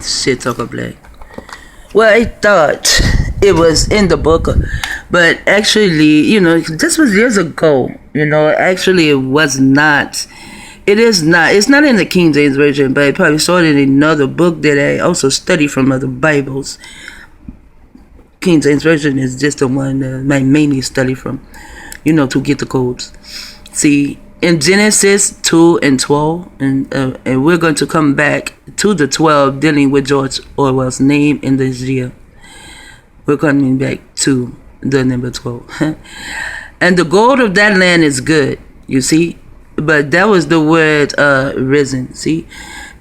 Shit talker black. Well, I thought it was in the book, but actually, this was years ago. Actually, it was not. It is not. It's not in the King James Version, but I probably saw it in another book that I also study from other Bibles. King James Version is just the one that I mainly study from, to get the codes. See, in Genesis 2 and 12, and we're going to come back to the 12 dealing with George Orwell's name in this year. We're coming back to the number 12. And the gold of that land is good, you see. But that was the word risen, see.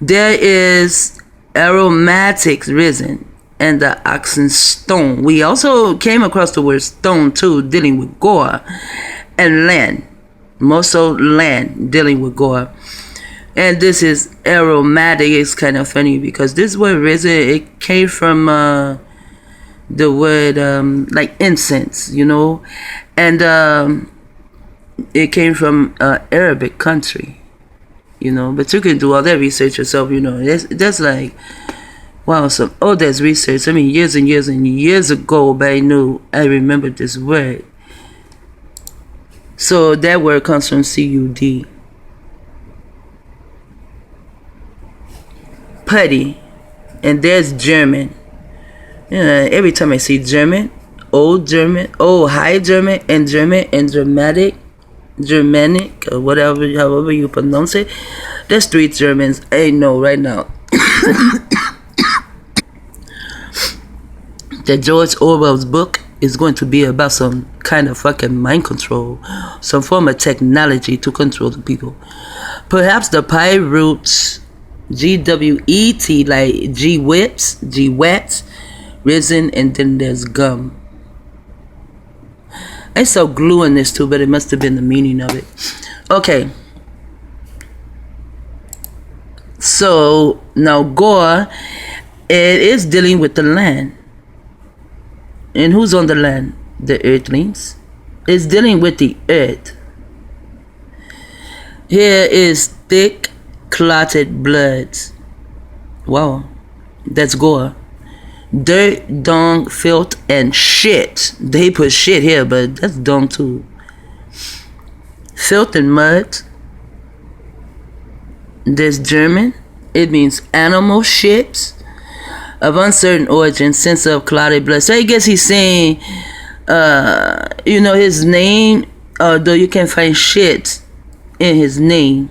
There is aromatic risen and the oxen stone. We also came across the word stone too, dealing with gore and land. More so land, dealing with gore. And this is aromatic. It's kind of funny because this word risen, it came from the word like incense, and it came from Arabic country, but you can do all that research yourself. That's like, wow, some that's research. I mean, years and years and years ago, but I remembered this word. So that word comes from CUD. Putty. And there's German. Every time I see German, old high German, and Germanic, or whatever, however you pronounce it, there's 3 Germans I know right now. That George Orwell's book is going to be about some kind of fucking mind control, some form of technology to control the people. Perhaps the pi roots, GWET, like G-wets, risen, and then there's gum. I saw glue in this too, but it must have been the meaning of it. Okay. So now gore, it is dealing with the land. And who's on the land? The earthlings. It's dealing with the earth. Here is thick, clotted blood. Wow. That's gore. Dirt, dung, filth, and shit. They put shit here, but that's dung too. Filth and mud. There's German. It means animal shit of uncertain origin, sense of clotted blood. So I guess he's saying, his name, though you can find shit in his name,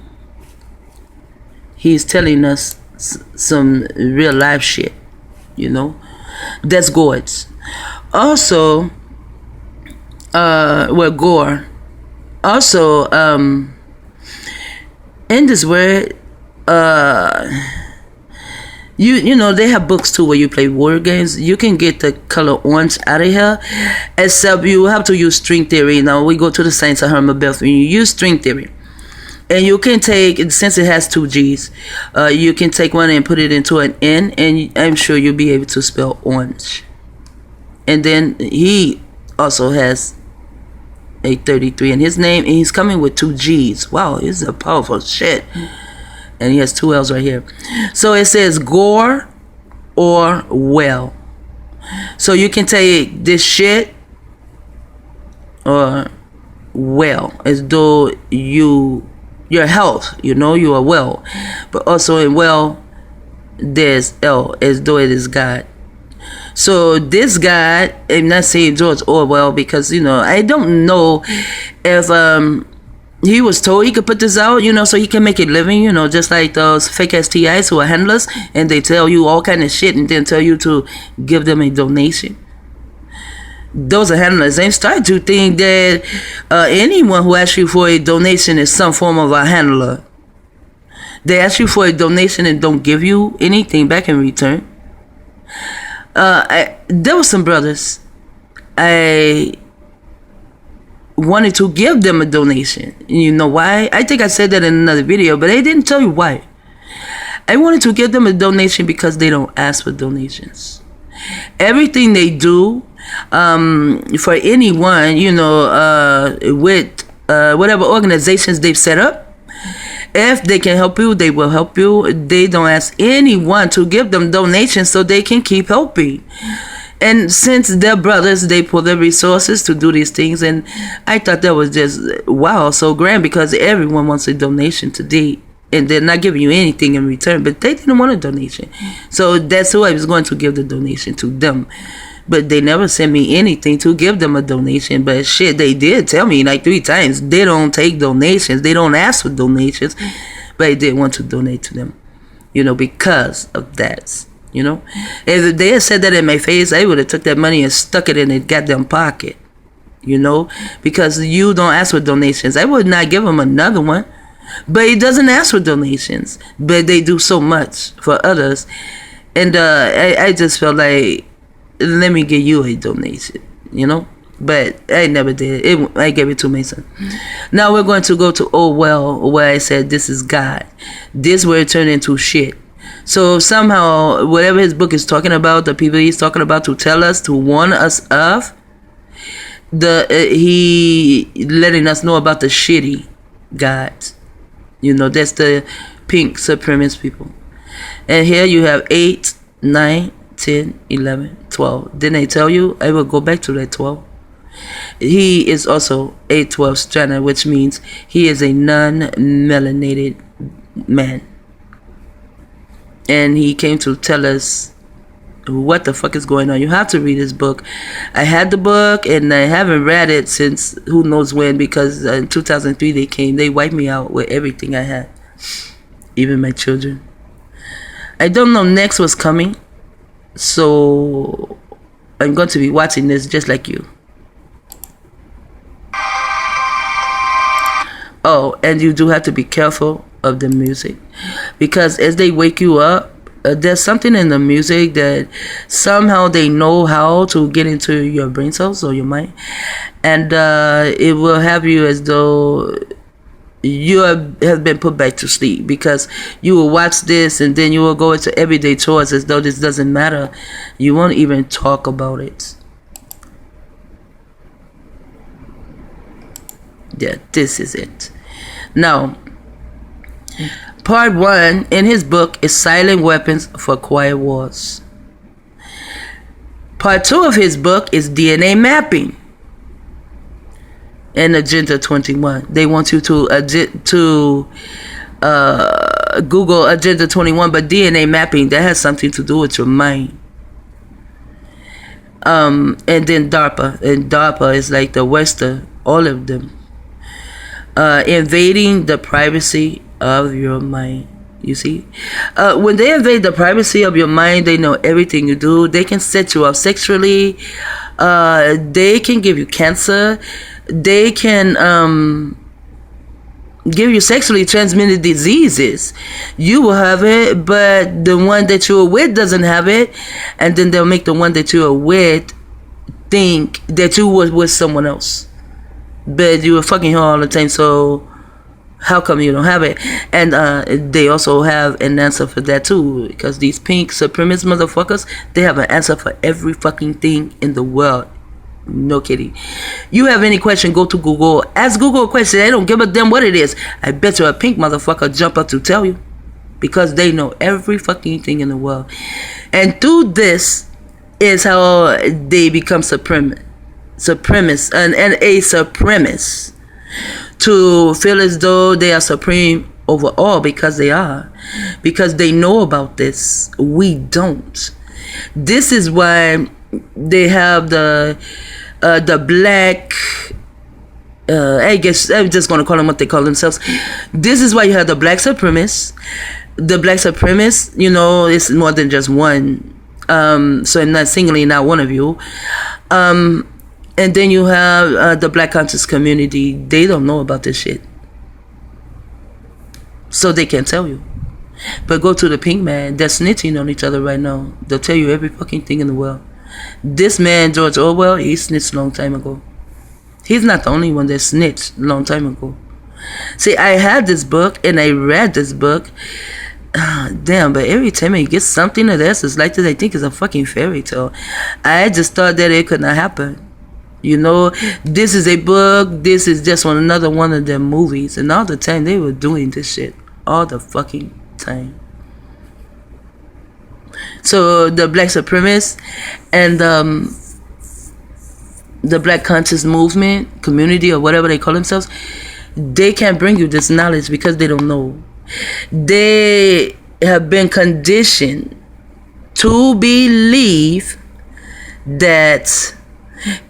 he's telling us some real life shit, That's gourds. Also, gore. Also, in this word, they have books too where you play word games. You can get the color orange out of here, except you have to use string theory. Now we go to the science of Herman Beth when you use string theory. And you can take, since it has 2 G's, you can take one and put it into an N, and I'm sure you'll be able to spell orange. And then he also has a 33 in his name, and he's coming with 2 G's. Wow, this is a powerful shit. And he has 2 L's right here. So it says gore or well. So you can take this shit or well, as though your health, you are well. But also in well, there's L, as though it is God. So this guy, I'm not saying George Orwell because, I don't know if he was told he could put this out, so he can make a living, just like those fake STIs who are handlers, and they tell you all kind of shit and then tell you to give them a donation. Those are handlers. They start to think that anyone who asks you for a donation is some form of a handler. They ask you for a donation and don't give you anything back in return. There were some brothers. I wanted to give them a donation. You know why? I think I said that in another video, but I didn't tell you why. I wanted to give them a donation because they don't ask for donations. Everything they do for anyone, with whatever organizations they've set up, If they can help you, they will help you. They don't ask anyone to give them donations so they can keep helping. And since they're brothers, they put their resources to do these things. And I thought that was just, wow, so grand, because everyone wants a donation today. And they're not giving you anything in return. But they didn't want a donation. So that's who I was going to give the donation to, them. But they never sent me anything to give them a donation. But shit, they did tell me like 3 times. They don't take donations. They don't ask for donations. But I did want to donate to them. Because of that. If they had said that in my face, I would have took that money and stuck it in their goddamn pocket. Because you don't ask for donations. I would not give them another one. But he doesn't ask for donations. But they do so much for others. And I just felt like, let me give you a donation, But I never did. I gave it to Mason. Now we're going to go to Oh Well, where I said, this is God. This will turn into shit. So somehow, whatever his book is talking about, the people he's talking about to tell us, to warn us of, he letting us know about the shitty gods. That's the pink supremacist people. And here you have 8, 9, 10, 11, 12. Didn't I tell you? I will go back to that 12. He is also a 12 strand, which means he is a non-melanated man. And he came to tell us what the fuck is going on. You have to read his book. I had the book and I haven't read it since who knows when, because in 2003 they wiped me out with everything I had, even my children. I don't know next what's coming, so I'm going to be watching this just like you. Oh, and you do have to be careful of the music, because as they wake you up, there's something in the music that somehow they know how to get into your brain cells or your mind, and it will have you as though you have been put back to sleep, because you will watch this and then you will go into everyday chores as though this doesn't matter. You won't even talk about it. Yeah, this is it. Now, part 1 in his book is Silent Weapons for Quiet Wars. Part 2 of his book is DNA Mapping and Agenda 21. They want you to Google Agenda 21, but DNA Mapping, that has something to do with your mind. And then DARPA. And DARPA is like the Western, all of them. Invading the privacy of your mind. You see, when they invade the privacy of your mind, they know everything you do. They can set you up sexually. They can give you cancer. They can give you sexually transmitted diseases. You will have it, but the one that you are with doesn't have it, and then they'll make the one that you are with think that you were with someone else, but you were fucking her all the time. So how come you don't have it? And they also have an answer for that too, because these pink supremacist motherfuckers, they have an answer for every fucking thing in the world. No kidding. You have any question, go to Google, ask Google a question. They don't give a damn what it is. I bet you a pink motherfucker jump up to tell you, because they know every fucking thing in the world. And through this is how they become supremacist and a supremacist, to feel as though they are supreme over all, because they are, because they know about this. We don't. This is why they have the black, I guess I'm just going to call them what they call themselves. This is why you have the black supremacists. The black supremacists, you know, it's more than just one. So I'm not singling out one of you. And then you have the black conscious community. They don't know about this shit, so they can't tell you. But go to the pink man. They're snitching on each other right now. They'll tell you every fucking thing in the world. This man, George Orwell, he snitched a long time ago. He's not the only one that snitched a long time ago. See, I had this book and I read this book. Damn, but every time I get something of this, it's like that I think it's a fucking fairy tale. I just thought that it could not happen. You know, this is a book. This is just another one of their movies. And all the time they were doing this shit. all the fucking time. So the black supremacists and the black conscious movement, community, or whatever they call themselves, they can't bring you this knowledge because they don't know. They have been conditioned to believe that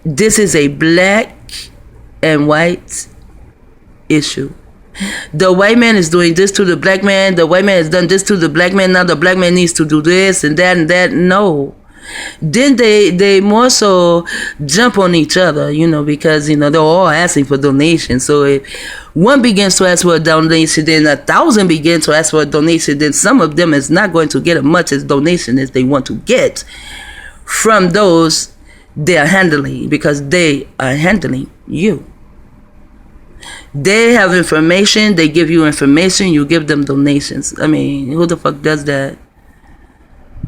this is a black and white issue. The white man is doing this to the black man. The white man has done this to the black man. Now the black man needs to do this and that and that. No. Then they more so jump on each other, because, they're all asking for donations. So if one begins to ask for a donation, then 1,000 begin to ask for a donation, then some of them is not going to get as much as donation as they want to get from those they are handling, because they are handling you. They have information, they give you information, you give them donations. I mean, who the fuck does that?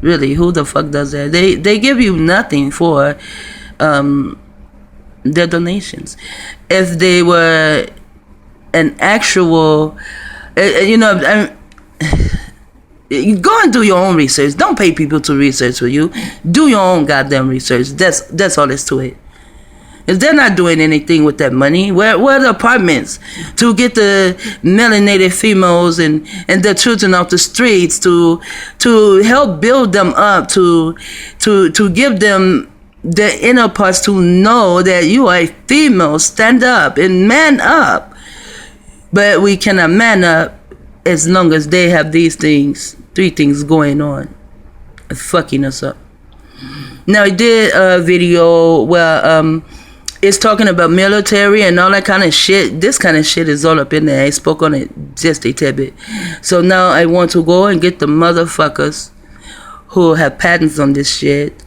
Really, who the fuck does that? They give you nothing for their donations. If they were an actual, go and do your own research. Don't pay people to research for you. Do your own goddamn research. That's all there's to it. If they're not doing anything with that money, where are the apartments to get the melanated females and their children off the streets, to help build them up, to give them the inner parts to know that you are a female, stand up and man up. But we cannot man up as long as they have these things, 3 things going on, fucking us up. Now, I did a video where it's talking about military and all that kind of shit. This kind of shit is all up in there. I spoke on it just a tad bit. So now I want to go and get the motherfuckers who have patents on this shit,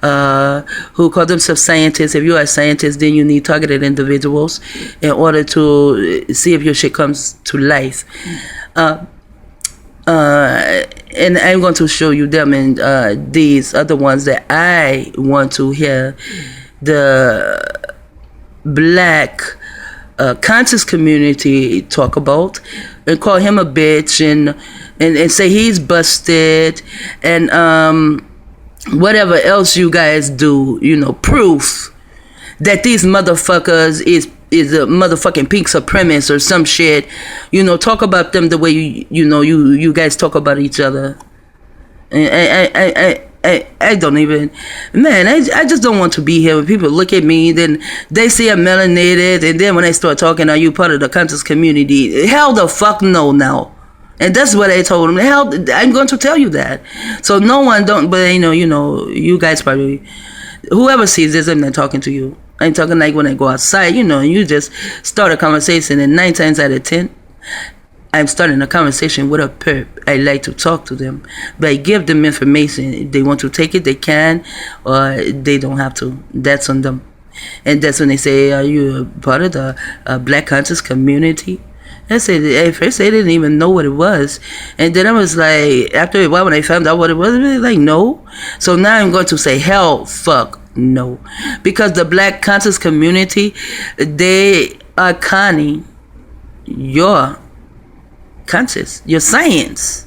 who call themselves scientists. If you are a scientist, then you need targeted individuals in order to see if your shit comes to life. And I'm going to show you them and these other ones that I want to hear the black conscious community talk about, and call him a bitch and say he's busted and whatever else you guys do, proof that these motherfuckers is a motherfucking pink supremacist or some shit. Talk about them the way you guys talk about each other. I don't even, man, I just don't want to be here when people look at me, then they see I'm melanated, and then when I start talking, are you part of the conscious community? Hell the fuck no now. And that's what I told them. Hell, I'm going to tell you that. So no one don't, but you guys probably, whoever sees this, I'm not talking to you. I'm talking like when I go outside, you just start a conversation, and 9 times out of 10, I'm starting a conversation with a perp. I like to talk to them, but I give them information. If they want to take it, they can, or they don't have to. That's on them. And that's when they say, are you a part of the black conscious community? I said, at first they didn't even know what it was. And then I was like, after a while when I found out what it was, I was like, no. So now I'm going to say, hell, fuck, no. Because the black conscious community, they are conning your conscious, your science.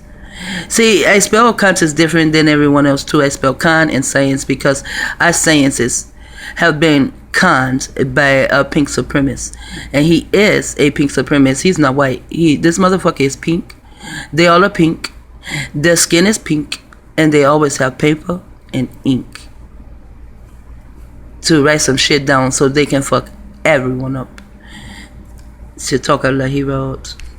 See, I spell conscious different than everyone else too. I spell con and science because our sciences have been conned by a pink supremacist, and he is a pink supremacist. He's not white. This motherfucker is pink. They all are pink. Their skin is pink, and they always have paper and ink to write some shit down so they can fuck everyone up. Shit talk Allah he wrote.